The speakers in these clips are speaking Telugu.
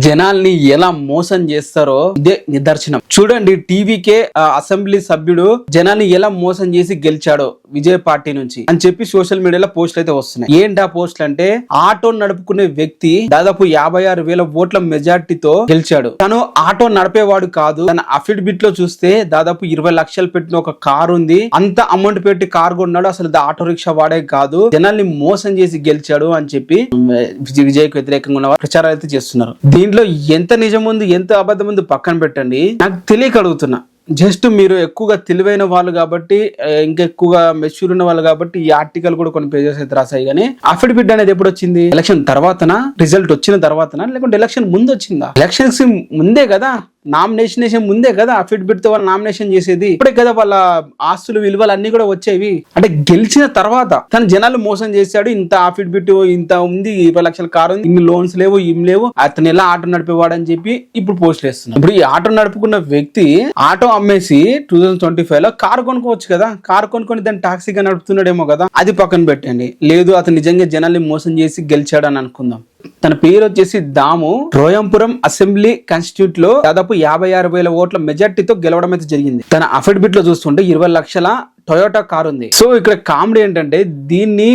జనాల్ని ఎలా మోసం చేస్తారో ఇదే నిదర్శనం. చూడండి, టీవీకే అసెంబ్లీ సభ్యుడు జనాల్ని ఎలా మోసం చేసి గెలిచాడో విజయ్ పార్టీ నుంచి అని చెప్పి సోషల్ మీడియాలో పోస్టులు అయితే వస్తున్నాయి. ఏంటి ఆ పోస్టులు అంటే, ఆటో నడుపుకునే వ్యక్తి దాదాపు 56,000 ఓట్ల మెజార్టీతో గెలిచాడు. తను ఆటో నడిపేవాడు కాదు. తన అఫిడవిట్ లో చూస్తే దాదాపు 20 లక్షలు పెట్టిన ఒక కారు ఉంది. అంత అమౌంట్ పెట్టి కారు కొన్నాడు. అసలు ఆటో రిక్షా వాడే కాదు. జనాల్ని మోసం చేసి గెలిచాడు అని చెప్పి విజయ్కి వ్యతిరేకంగా ఉన్న ప్రచారాలు అయితే చేస్తున్నారు. దీంట్లో ఎంత నిజం ఉంది, ఎంత అబద్ధం ఉంది పక్కన పెట్టండి. నాకు తెలియక అడుగుతున్నా. జస్ట్ మీరు ఎక్కువగా తెలివైన వాళ్ళు కాబట్టి, ఇంకా ఎక్కువగా మెచ్యూర్ ఉన్న వాళ్ళు కాబట్టి ఈ ఆర్టికల్ కూడా కొన్ని పేజెస్ అయితే రాసాయి. కానీ అఫిడవిట్ అనేది ఎప్పుడు వచ్చింది? ఎలక్షన్ తర్వాతనా, రిజల్ట్ వచ్చిన తర్వాతనా, లేకుంటే ఎలక్షన్ ముందు వచ్చిందా? ఎలక్షన్స్ ముందే కదా, నామినేషన్ ముందే కదా అఫిడవిట్ తో వాళ్ళు నామినేషన్ చేసేది. ఇప్పుడే కదా వాళ్ళ ఆస్తులు విలువలు అన్ని కూడా వచ్చేవి. అంటే గెలిచిన తర్వాత తన జనాలు మోసం చేశాడు. ఇంత అఫిడవిట్, ఇంత ఉంది, 20 లక్షల కారు ఉంది, ఇన్ని లోన్స్ లేవు, ఇం లేవు, అతను ఎలా ఆటో నడిపేవాడు అని చెప్పి ఇప్పుడు పోస్టులు వేస్తున్నారు. ఇప్పుడు ఈ ఆటో నడుపుకున్న వ్యక్తి ఆటో అమ్మేసి 2025 లో కారు కొనుక్కోవచ్చు కదా. కారు కొనుక్కొని దాన్ని టాక్సీగా నడుపుతున్నాడేమో కదా. అది పక్కన పెట్టండి. లేదు, అతను నిజంగా జనాల్ని మోసం చేసి గెలిచాడు అని అనుకుందాం. తన పేరు వచ్చేసి దాము. రోయంపురం అసెంబ్లీ కాన్స్టిట్యూట్ లో దాదాపు 56,000 ఓట్ల మెజార్టీతో గెలవడం అయితే జరిగింది. తన అఫిడవిట్ లో చూస్తుంటే 20 లక్షల టొయోటా కార్ ఉంది. సో ఇక్కడ కామెడీ ఏంటంటే, దీన్ని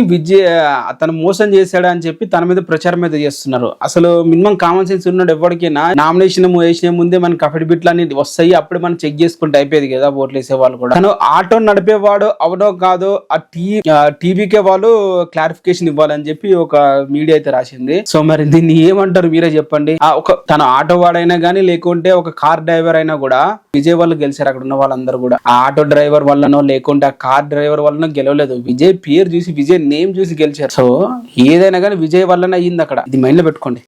అతను మోసం చేశాడు అని చెప్పి తన మీద ప్రచారం అయితే చేస్తున్నారు. అసలు మినిమం కామన్ సెన్స్ ఉన్నాడు ఎవరికైనా. నామినేషన్ వేసిన ముందే మనకి అఫిడవిట్లు అన్ని వస్తాయి, అప్పుడు మనం చెక్ చేసుకుంటే అయిపోయేది కదా ఓట్లు వేసే వాళ్ళు కూడా. తను ఆటో నడిపేవాడు అవునో కాదో ఆ టీవీకే వాళ్ళు క్లారిఫికేషన్ ఇవ్వాలని చెప్పి ఒక మీడియా అయితే రాసింది. సో మరి దీన్ని ఏమంటారు మీరే చెప్పండి. తన ఆటో వాడైనా గానీ, లేకుంటే ఒక కార్ డ్రైవర్ అయినా కూడా విజయ్ వాళ్ళు గెలిచారు. అక్కడ ఉన్న వాళ్ళందరూ కూడా ఆ ఆటో డ్రైవర్ వల్లనో లేకుంటే ఆ కార్ డ్రైవర్ వల్ల గెలవలేదు. విజయ్ పేరు చూసి, విజయ్ నేమ్ చూసి గెలిచారు. సో ఏదైనా కానీ విజయ్ వల్లనే అయ్యింది అక్కడ. ఇది మైండ్ లో పెట్టుకోండి.